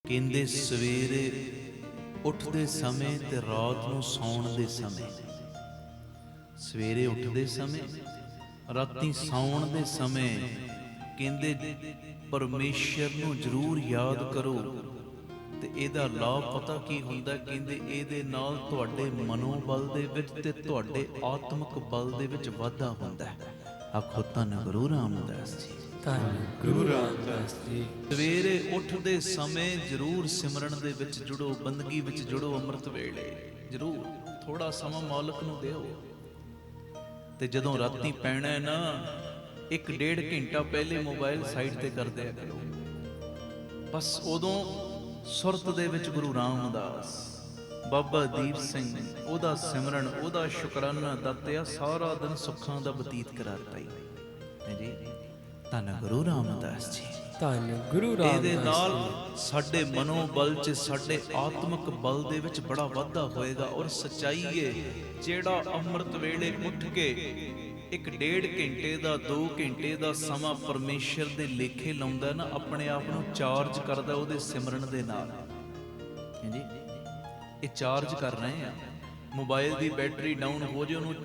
ਕਹਿੰਦੇ ਸਵੇਰੇ ਉੱਠਦੇ ਸਮੇਂ ਤੇ ਰਾਤ ਨੂੰ ਸੌਣ ਦੇ ਸਮੇਂ, ਸਵੇਰੇ ਉੱਠਦੇ ਸਮੇਂ ਰਾਤੀ ਸੌਣ ਦੇ ਸਮੇਂ ਕਹਿੰਦੇ ਪਰਮੇਸ਼ਰ ਨੂੰ ਜ਼ਰੂਰ ਯਾਦ ਕਰੋ। ਤੇ ਇਹਦਾ ਲਾਭ ਪਤਾ ਕੀ ਹੁੰਦਾ? ਕਹਿੰਦੇ ਇਹਦੇ ਨਾਲ ਤੁਹਾਡੇ ਮਨੋਬਲ ਦੇ ਵਿੱਚ ਤੇ ਤੁਹਾਡੇ ਆਤਮਿਕ ਬਲ ਦੇ ਵਿੱਚ ਵਾਧਾ ਹੁੰਦਾ ਹੈ। ਆਖੋ ਧੰਨ ਗੁਰੂ ਰਾਮਦਾਸ ਜੀ। ਧੰਨ ਗੁਰੂ ਰਾਮਦਾਸ ਜੀ। ਸਵੇਰੇ ਉੱਠਦੇ ਸਮੇਂ ਜ਼ਰੂਰ ਸਿਮਰਨ ਦੇ ਵਿੱਚ ਜੁੜੋ, ਬੰਦਗੀ ਵਿੱਚ ਜੁੜੋ। ਅੰਮ੍ਰਿਤ ਵੇਲੇ ਜ਼ਰੂਰ ਥੋੜਾ ਸਮਾਂ ਮਾਲਕ ਨੂੰ ਦਿਓ। ਤੇ ਜਦੋਂ ਰਾਤੀ ਪੈਣਾ ਹੈ ਨਾ, 1-1.5 ਘੰਟਾ ਪਹਿਲੇ ਮੋਬਾਈਲ ਸਾਈਡ ਤੇ ਕਰ ਦਿਆ ਕਰੋ। ਬਸ ਉਦੋਂ ਸੁਰਤ ਦੇ ਵਿੱਚ ਗੁਰੂ ਰਾਮਦਾਸ, ਬਾਬਾ ਦੀਪ ਸਿੰਘ, ਉਹਦਾ ਸਿਮਰਨ, ਉਹਦਾ ਸ਼ੁਕਰਾਨਾ ਦਾਤਿਆ, ਸਾਰਾ ਦਿਨ ਸੁੱਖਾਂ ਦਾ ਬਤੀਤ ਕਰਾਤਾ ਹੀ ਜੀ। ਧੰਨ ਗੁਰੂ ਰਾਮਦਾਸ ਜੀ। ਧੰਨ ਗੁਰੂ ਰਾਮਦਾਸ। ਇਹਦੇ ਨਾਲ ਸਾਡੇ ਮਨੋਬਲ 'ਚ, ਸਾਡੇ ਆਤਮਿਕ ਬਲ ਦੇ ਵਿੱਚ ਬੜਾ ਵਾਧਾ ਹੋਏਗਾ। ਔਰ ਸੱਚਾਈ ਹੈ, ਜਿਹੜਾ ਅੰਮ੍ਰਿਤ ਵੇਲੇ ਉੱਠ ਕੇ 1-1.5 ਘੰਟੇ ਦਾ, 2 ਘੰਟੇ ਦਾ ਸਮਾਂ ਪਰਮੇਸ਼ਰ ਦੇ ਲੇਖੇ ਲਾਉਂਦਾ ਨਾ, ਆਪਣੇ ਆਪ ਨੂੰ ਚਾਰਜ ਕਰਦਾ ਉਹਦੇ ਸਿਮਰਨ ਦੇ ਨਾਲ। ਹਾਂਜੀ, ਇਹ ਚਾਰਜ ਕਰ ਰਹੇ ਆ। ਮੋਬਾਈਲ ਦੀ ਬੈਟਰੀ ਡਾਊਨ ਹੋ ਜੇ, ਉਹਨੂੰ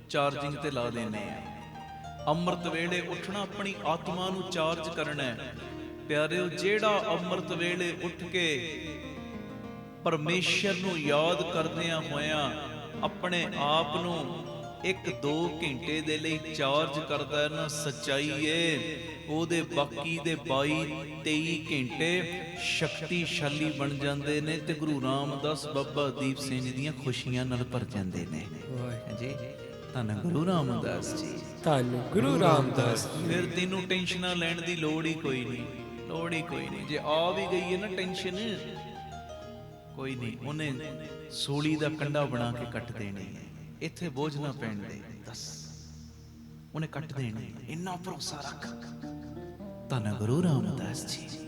ਚਾਰਜਿੰਗ ਤੇ ਲਾ ਦਿੰਦੇ ਆ। ਅੰਮ੍ਰਿਤ ਵੇਲੇ ਉੱਠਣਾ, ਆਪਣੀ ਆਤਮਾ ਨੂੰ ਚਾਰਜ ਕਰਨਾ ਹੈ। ਪਿਆਰਿਓ, ਜਿਹੜਾ ਅੰਮ੍ਰਿਤ ਵੇਲੇ ਉੱਠ ਕੇ ਪਰਮੇਸ਼ਰ ਨੂੰ ਯਾਦ ਕਰਦਿਆਂ ਹੋਇਆਂ ਆਪਣੇ ਆਪ ਨੂੰ 1-2 ਘੰਟੇ ਦੇ ਲਈ ਚਾਰਜ ਕਰਦਾ ਨਾ, ਸੱਚਾਈ ਏ ਉਹਦੇ ਬਾਕੀ ਦੇ 22-23 ਘੰਟੇ ਸ਼ਕਤੀਸ਼ਾਲੀ ਬਣ ਜਾਂਦੇ ਨੇ ਤੇ ਗੁਰੂ ਰਾਮਦਾਸ ਬਾਬਾ ਦੀਪ ਸਿੰਘ ਦੀਆਂ ਖੁਸ਼ੀਆਂ ਨਾਲ ਭਰ ਜਾਂਦੇ ਨੇ ਜੀ। ਧੰਨ ਗੁਰੂ ਰਾਮਦਾਸ ਜੀ। ਧੰਨ ਗੁਰੂ ਰਾਮਦਾਸ। ਫਿਰ ਤੈਨੂੰ ਟੈਨਸ਼ਨਾਂ ਲੈਣ ਦੀ ਲੋੜ ਹੀ ਕੋਈ ਨਹੀਂ, ਲੋੜ ਹੀ ਕੋਈ ਨਹੀਂ। ਜੇ ਆ ਵੀ ਗਈ ਹੈ ਨਾ ਟੈਨਸ਼ਨ, ਕੋਈ ਨਹੀਂ, ਉਹਨੇ ਸੂਲੀ ਦਾ ਕੰਡਾ ਬਣਾ ਕੇ ਕੱਟ ਦੇਣੀ ਹੈ। ਇੱਥੇ ਬੋਝ ਨਾ ਪੈਣ ਦੇ, ਦੱਸ, ਉਹਨੇ ਕੱਟ ਦੇਣੀ। ਇੰਨਾ ਭਰੋਸਾ ਰੱਖ। ਧੰਨ ਗੁਰੂ ਰਾਮਦਾਸ ਜੀ।